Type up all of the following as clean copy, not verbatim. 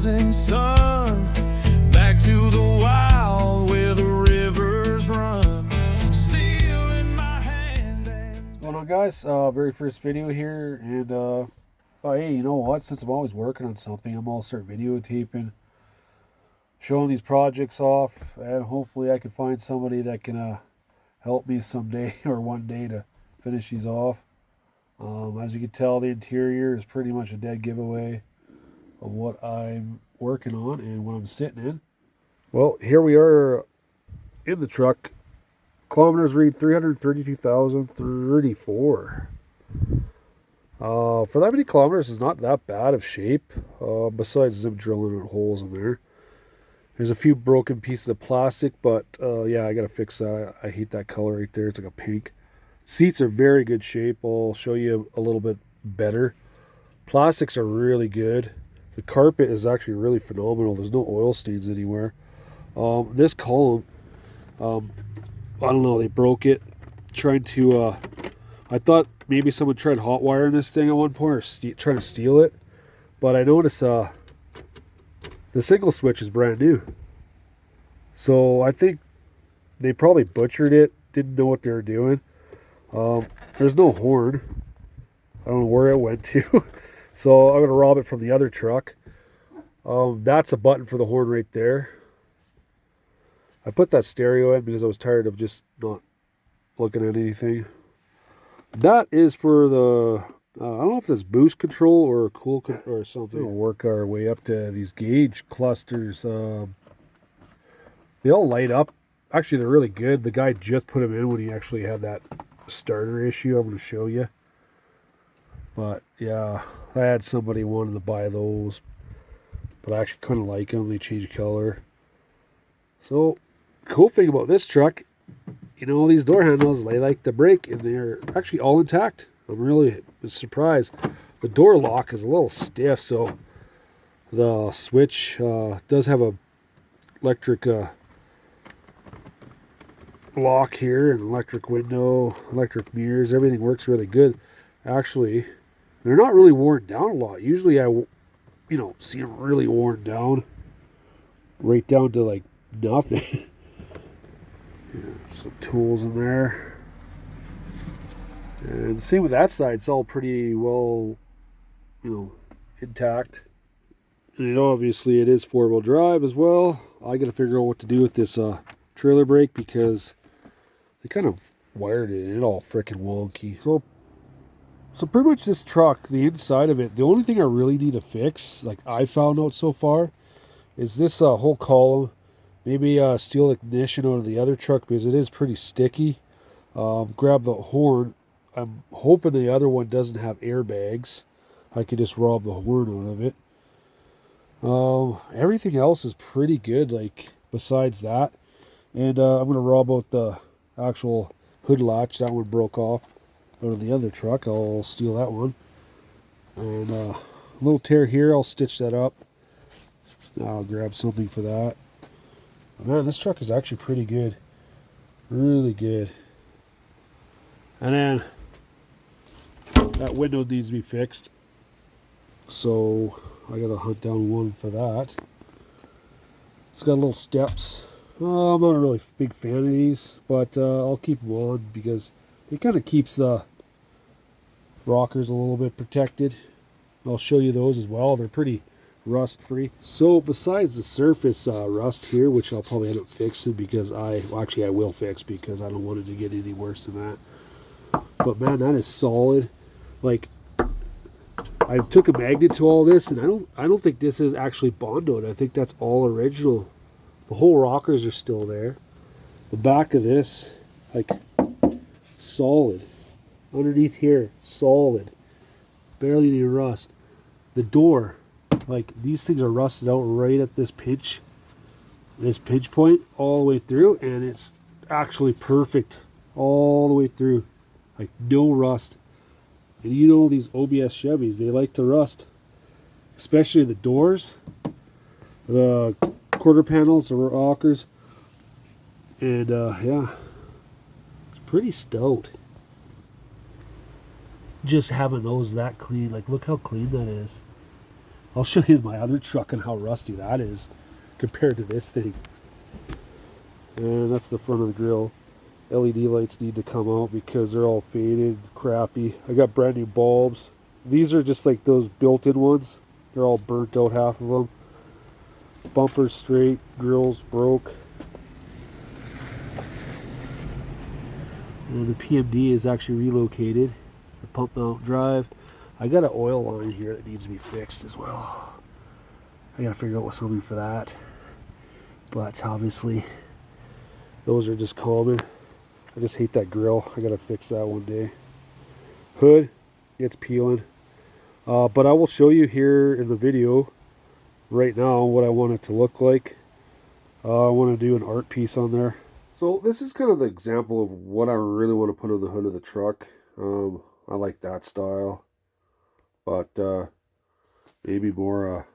rising sun, back to the wild where the rivers run. Steel in my hand and... What's going on, guys? Very first video here, and thought, hey, you know what? Since I'm always working on something, I'm all start videotaping, showing these projects off, and hopefully I can find somebody that can help me someday or one day to finish these off. As you can tell, the interior is pretty much a dead giveaway of what I'm working on and what I'm sitting in. Well, here we are in the truck. Kilometers read 332,034. For that many kilometers, it's not that bad of shape, besides them drilling holes in there. There's a few broken pieces of plastic, but yeah, I gotta fix that. I hate that color right there. It's like a pink. Seats are very good shape. I'll show you a little bit better. Plastics are really good. The carpet is actually really phenomenal. There's no oil stains anywhere. This column, I don't know, they broke it trying to, I thought maybe someone tried hot wiring this thing at one point or trying to steal it. But I noticed the signal switch is brand new. So I think they probably butchered it, didn't know what they were doing. There's no horn. I don't know where it went to. So I'm going to rob it from the other truck. That's a button for the horn right there. I put that stereo in because I was tired of just not looking at anything. That is for the, I don't know if it's boost control or cool or something. We'll work our way up to these gauge clusters. They all light up. Actually, they're really good. The guy just put them in when he actually had that starter issue. I'm going to show you. But yeah, I had somebody wanted to buy those, but I actually couldn't like them. They changed color. So, cool thing about this truck, you know, these door handles, they like to break, and they're actually all intact. I'm really surprised. The door lock is a little stiff, so the switch does have a electric lock here, and electric window, electric mirrors. Everything works really good. Actually, they're not really worn down a lot. Usually I, you know, see them really worn down, right down to like nothing. Yeah, some tools in there. And same with that side. It's all pretty well, you know, intact. And obviously it is 4-wheel drive as well. I got to figure out what to do with this trailer brake because they kind of wired it and it all freaking wonky. So pretty much this truck, the inside of it, the only thing I really need to fix, like I found out so far, is this whole column. Maybe steal ignition out of the other truck because it is pretty sticky. Grab the horn. I'm hoping the other one doesn't have airbags. I could just rob the horn out of it. Everything else is pretty good, like besides that. And I'm going to rob out the actual hood latch. That one broke off out of the other truck. I'll steal that one. And a little tear here. I'll stitch that up. I'll grab something for that. Man, this truck is actually pretty good. Really good. And then that window needs to be fixed. So I gotta hunt down one for that. It's got little steps. I'm not a really big fan of these, but I'll keep them on because it kind of keeps the rockers a little bit protected. I'll show you those as well. They're pretty rust free. So besides the surface rust here, which I'll probably end up fixing because I will fix because I don't want it to get any worse than that. But man, that is solid. Like, I took a magnet to all this, and I don't think this is actually Bondoed. I think that's all original. The whole rockers are still there. The back of this, like, solid. Underneath here, solid. Barely any rust. The door, like, these things are rusted out right at this pinch point all the way through, and it's actually perfect all the way through. Like, no rust. And you know these OBS Chevys, they like to rust. Especially the doors, the quarter panels, the rockers. And yeah, it's pretty stoked. Just having those that clean. Like, look how clean that is. I'll show you my other truck and how rusty that is compared to this thing. And that's the front of the grill. LED lights need to come out because they're all faded, crappy. I got brand new bulbs. These are just like those built-in ones. They're all burnt out, half of them. Bumpers straight, grills broke. And the PMD is actually relocated. The pump mount drive. I got an oil line here that needs to be fixed as well. I gotta figure out something for that. But obviously, those are just common. I just hate that grill. I gotta fix that one day. Hood, it's peeling. But I will show you here in the video right now what I want it to look like. I want to do an art piece on there. So this is kind of the example of what I really want to put on the hood of the truck. I like that style. But maybe more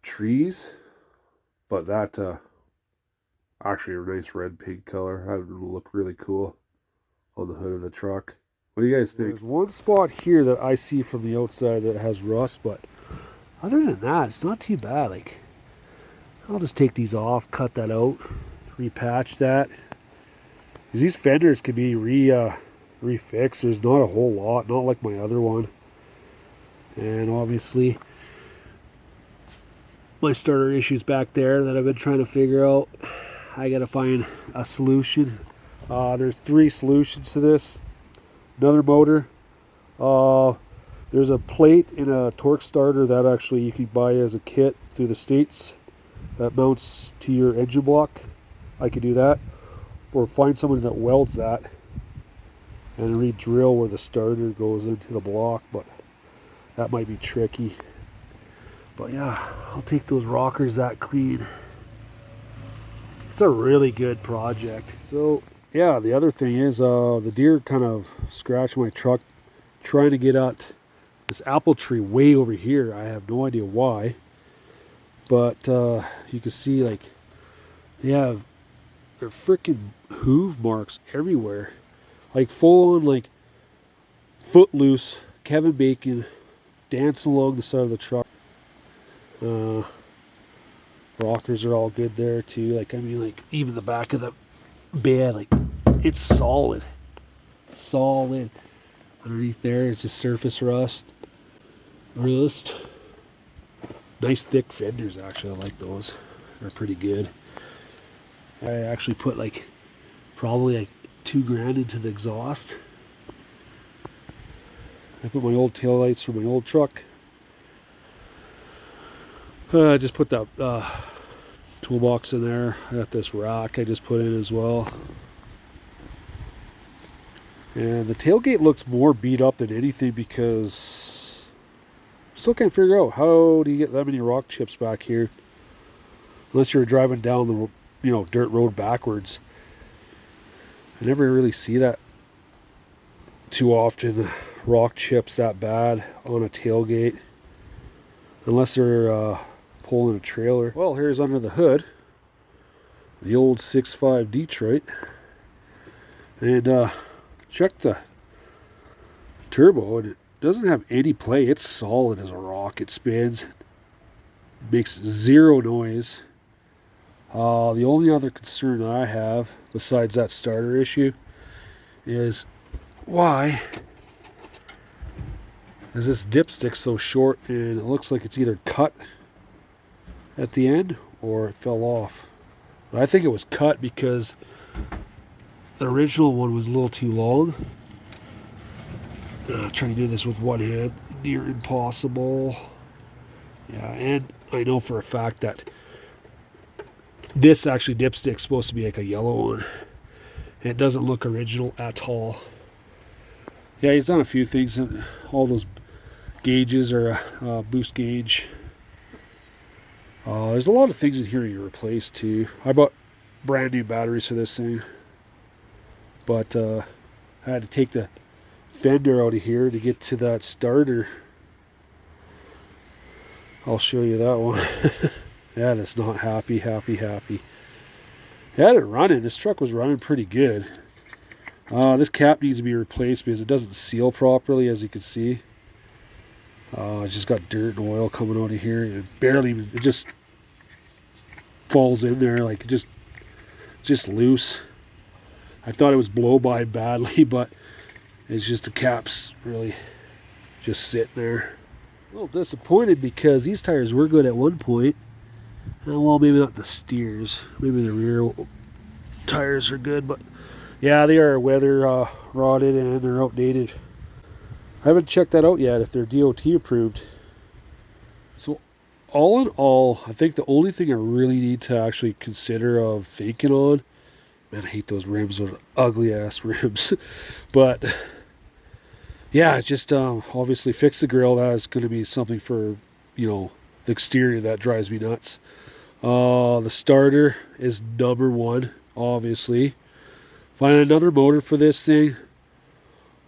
trees. But that actually a nice red pig color. That would look really cool on the hood of the truck. What do you guys think? There's one spot here that I see from the outside that has rust, but other than that, it's not too bad. Like, I'll just take these off, cut that out, repatch that. Because these fenders can be refixed. There's not a whole lot, not like my other one. And obviously, my starter issues back there that I've been trying to figure out. I gotta find a solution. There's 3 solutions to this. Another motor. There's a plate in a torque starter that actually you can buy as a kit through the States that mounts to your engine block. I could do that. Or find someone that welds that and re-drill where the starter goes into the block, but that might be tricky. But yeah, I'll take those rockers that clean. It's a really good project. So yeah, the other thing is the deer kind of scratched my truck trying to get at this apple tree way over here. I have no idea why, but you can see like they have their freaking hoof marks everywhere, like full on like Footloose Kevin Bacon dancing along the side of the truck. Rockers are all good there too. Like, I mean, like even the back of the bed, like it's solid. Underneath there is just surface rust. Nice thick fenders, actually. I like those. They're pretty good. I actually put like probably like $2,000 into the exhaust. I put my old taillights from my old truck. I just put that toolbox in there. I got this rack I just put in as well. And the tailgate looks more beat up than anything because I still can't figure out how do you get that many rock chips back here, unless you're driving down the dirt road backwards. I never really see that too often, rock chips that bad on a tailgate, unless they're pulling a trailer. Well, here's under the hood the old 6.5 Detroit, and check the turbo, and it doesn't have any play. It's solid as a rock. It spins, makes zero noise. The only other concern I have besides that starter issue is why is this dipstick so short, and it looks like it's either cut at the end or it fell off. But I think it was cut because the original one was a little too long. Trying to do this with one hand, near impossible. Yeah, and I know for a fact that this actually dipstick's supposed to be like a yellow one. And it doesn't look original at all. Yeah, he's done a few things. All those gauges are a boost gauge. There's a lot of things in here you replace too. I bought brand new batteries for this thing, but I had to take the fender out of here to get to that starter. I'll show you that one. That is not happy. Had it running. This truck was running pretty good. This cap needs to be replaced because it doesn't seal properly, as you can see. It's just got dirt and oil coming out of here, and it just falls in there like just loose. I thought it was blow by badly, but it's just the caps really just sitting there. A little disappointed because these tires were good at one point. Well, maybe not the steers. Maybe the rear tires are good, but yeah, they are weather rotted and they're outdated. I haven't checked that out yet if they're DOT approved. So all in all, I think the only thing I really need to actually consider of thinking on, man, I hate those rims, those ugly ass rims. But yeah, just obviously fix the grill. That is going to be something for, the exterior that drives me nuts. The starter is number one, obviously. Find another motor for this thing.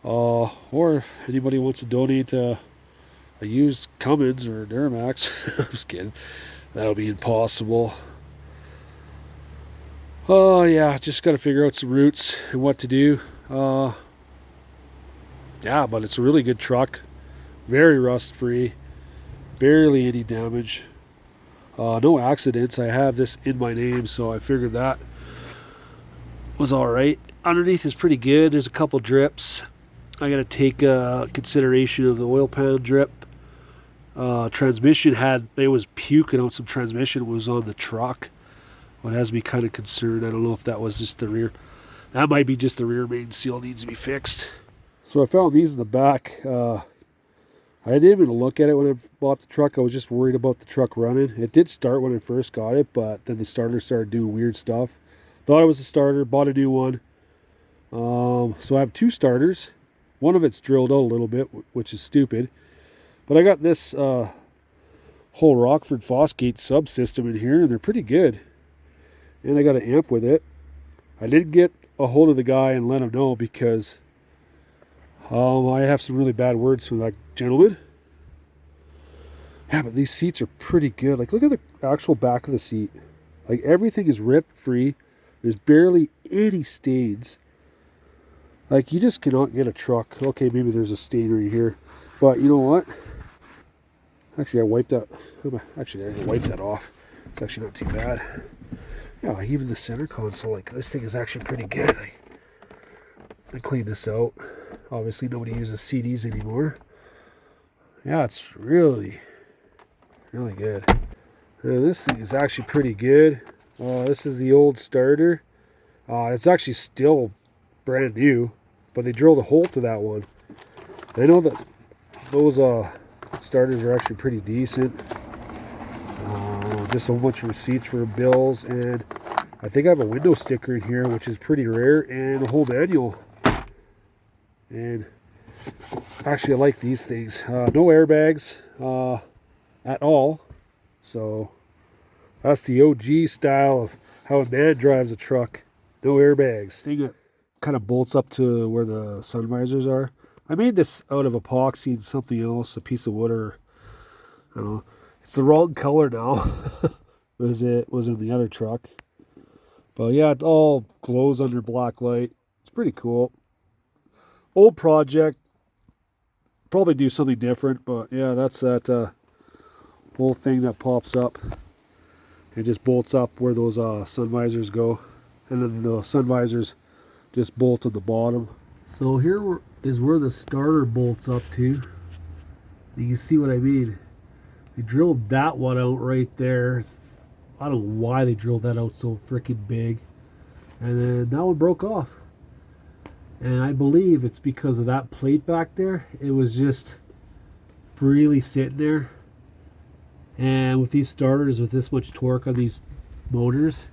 Or if anybody wants to donate a used Cummins or Duramax, I'm just kidding. That'll be impossible. Oh yeah, just got to figure out some routes and what to do. Yeah, but it's a really good truck. Very rust free. Barely any damage. No accidents. I have this in my name, so I figured that was alright. Underneath is pretty good. There's a couple drips. I got to take consideration of the oil pan drip. Transmission it was puking out some transmission. It was on the truck. What has me kind of concerned. I don't know if that was just the rear. That might be just the rear main seal needs to be fixed. So I found these in the back. I didn't even look at it when I bought the truck. I was just worried about the truck running. It did start when I first got it, but then the starter started doing weird stuff. Thought it was a starter, bought a new one. So I have two starters. One of it's drilled out a little bit, which is stupid. But I got this whole Rockford Fosgate subsystem in here, and they're pretty good. And I got an amp with it. I didn't get a hold of the guy and let him know because I have some really bad words from that gentleman. Yeah, but these seats are pretty good. Like, look at the actual back of the seat. Like, everything is ripped free. There's barely any stains. Like, you just cannot get a truck. Okay, maybe there's a stain right here. But you know what? Actually, I wiped that. Actually, I wiped that off. It's actually not too bad. Yeah, even the center console, like, this thing is actually pretty good. I cleaned this out. Obviously, nobody uses CDs anymore. Yeah, it's really, really good. This thing is actually pretty good. This is the old starter. It's actually still brand new, but they drilled a hole to that one. I know that those starters are actually pretty decent. Just a bunch of receipts for bills, and I think I have a window sticker in here, which is pretty rare, and a whole manual. And actually, I like these things. No airbags at all. So that's the OG style of how a man drives a truck. No airbags. Thing that kind of bolts up to where the sun visors are. I made this out of epoxy and something else, a piece of wood, or I don't know. It's the wrong color now. was in the other truck. But yeah, it all glows under black light. It's pretty cool. Old project. Probably do something different, but yeah, that's that whole thing that pops up. It just bolts up where those sun visors go. And then the sun visors just bolt on the bottom. So here is where the starter bolts up to. You can see what I mean. They drilled that one out right there. I don't know why they drilled that out so freaking big. And then that one broke off. And I believe it's because of that plate back there. It was just freely sitting there. And with these starters, with this much torque on these motors,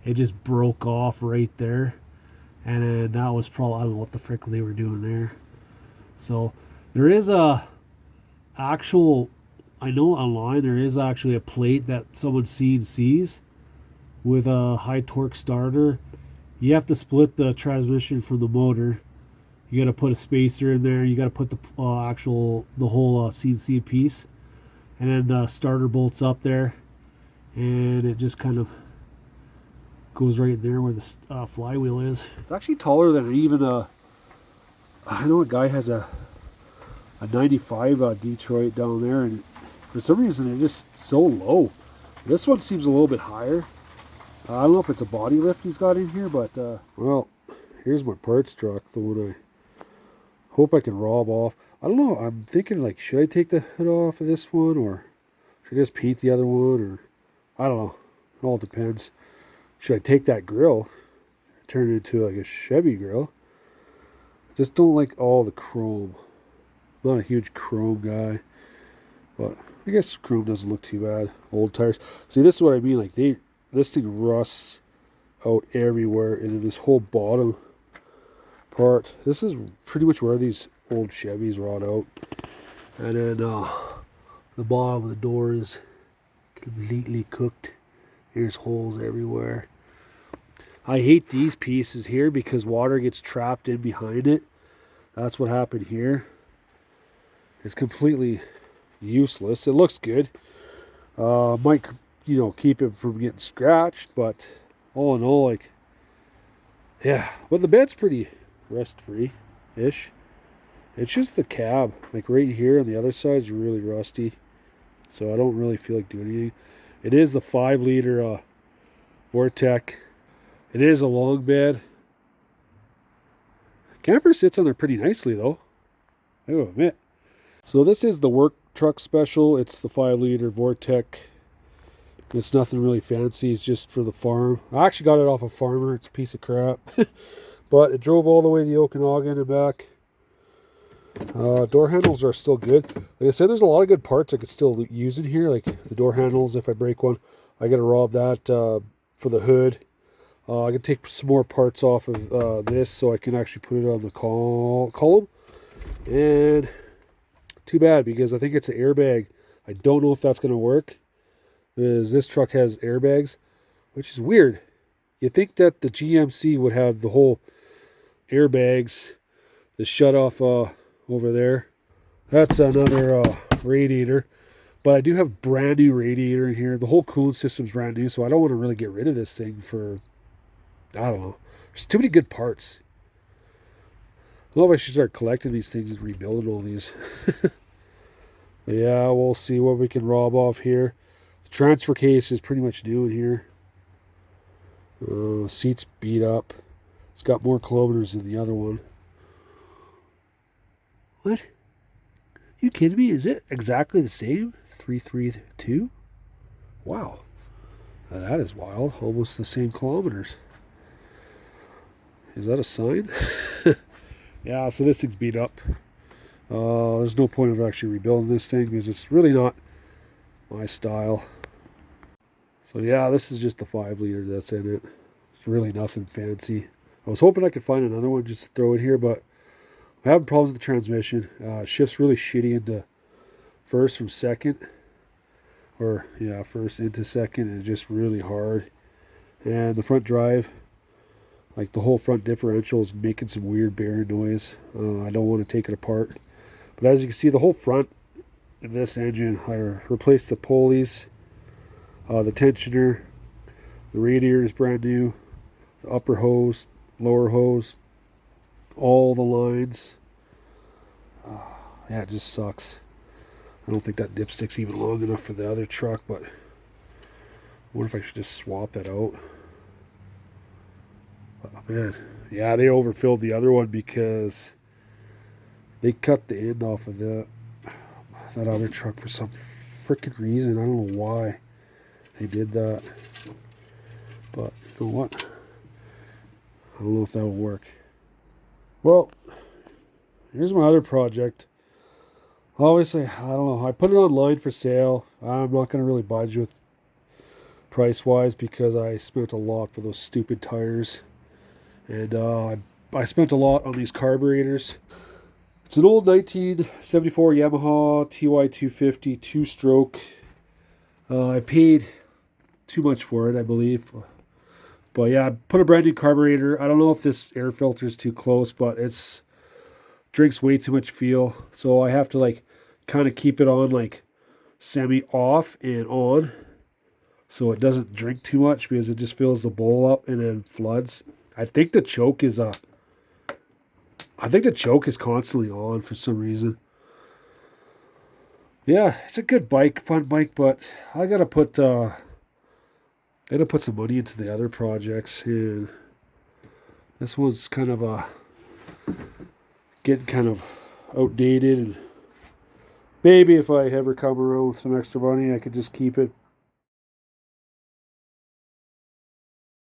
it just broke off right there. And then that was probably, I don't know what the frick they were doing there. So there is a actual, I know online there is actually a plate that someone sees with a high torque starter. You have to split the transmission from the motor. You got to put a spacer in there. You got to put the whole CNC piece, and then the starter bolts up there, and it just kind of goes right there where the flywheel is. It's actually taller than even I know a guy has a a 95 Detroit down there, and for some reason they're just so low. This one seems a little bit higher. I don't know if it's a body lift he's got in here, but well, here's my parts truck, the one I hope I can rob off. I don't know, I'm thinking like, should I take the hood off of this one, or should I just paint the other one, or I don't know. It all depends. Should I take that grill, turn it into like a Chevy grill? Just don't like all the chrome. I'm not a huge chrome guy, but I guess chrome doesn't look too bad. Old tires. See, this is what I mean. Like this thing rusts out everywhere, and then this whole bottom part. This is pretty much where these old Chevys rot out, and then the bottom of the door is completely cooked. There's holes everywhere. I hate these pieces here because water gets trapped in behind it. That's what happened here. It's completely useless. It looks good. Might, keep it from getting scratched, but all in all, like, yeah. But the bed's pretty rust-free-ish. It's just the cab, like right here on the other side is really rusty. So I don't really feel like doing anything. It is the 5-liter Vortec. It is a long bed. Camper sits on there pretty nicely though, I will admit. So this is the work truck special. It's the 5-liter Vortec. It's nothing really fancy. It's just for the farm. I actually got it off a farmer. It's a piece of crap. But it drove all the way to the Okanagan and back. Door handles are still good. Like I said, there's a lot of good parts I could still use in here. Like the door handles, if I break one, I gotta rob that for the hood. I can take some more parts off of this so I can actually put it on the column. And too bad, because I think it's an airbag. I don't know if that's going to work, because this truck has airbags, which is weird. You'd think that the GMC would have the whole airbags, the shut-off over there. That's another radiator. But I do have brand new radiator in here. The whole cooling system's brand new, so I don't want to really get rid of this thing for, I don't know. There's too many good parts. I don't know if I should start collecting these things and rebuilding all these. But yeah, we'll see what we can rob off here. The transfer case is pretty much new in here. Seat's beat up. It's got more kilometers than the other one. What? You kidding me? Is it exactly the same? 332? Wow. Now that is wild. Almost the same kilometers. Is that a sign? Yeah, so this thing's beat up. There's no point of actually rebuilding this thing because it's really not my style. So yeah, this is just the 5-liter that's in it. It's really nothing fancy. I was hoping I could find another one just to throw in here, but I'm having problems with the transmission. Shifts really shitty into first from second. Or, yeah, first into second, and just really hard. And the front drive, like the whole front differential is making some weird bearing noise. I don't want to take it apart. But as you can see, the whole front in this engine, I replaced the pulleys, the tensioner, the radiator is brand new, the upper hose, lower hose, all the lines. Yeah, it just sucks. I don't think that dipstick's even long enough for the other truck, but I wonder if I should just swap that out. Oh, man. Yeah, they overfilled the other one because they cut the end off of that other truck for some freaking reason. I don't know why they did that. But you know what? I don't know if that will work. Well, here's my other project. Obviously, I don't know. I put it online for sale. I'm not going to really budge with price-wise because I spent a lot for those stupid tires. And I spent a lot on these carburetors. It's an old 1974 Yamaha TY250 two-stroke. I paid too much for it, I believe. But yeah, I put a brand new carburetor. I don't know if this air filter is too close, but it's drinks way too much fuel. So I have to like kind of keep it on like semi-off and on, so it doesn't drink too much because it just fills the bowl up and then floods. I think the choke is constantly on for some reason. yeah, it's a good bike, fun bike, but I gotta put some money into the other projects, and this one's kind of getting kind of outdated. And maybe if I ever come around with some extra money, I could just keep it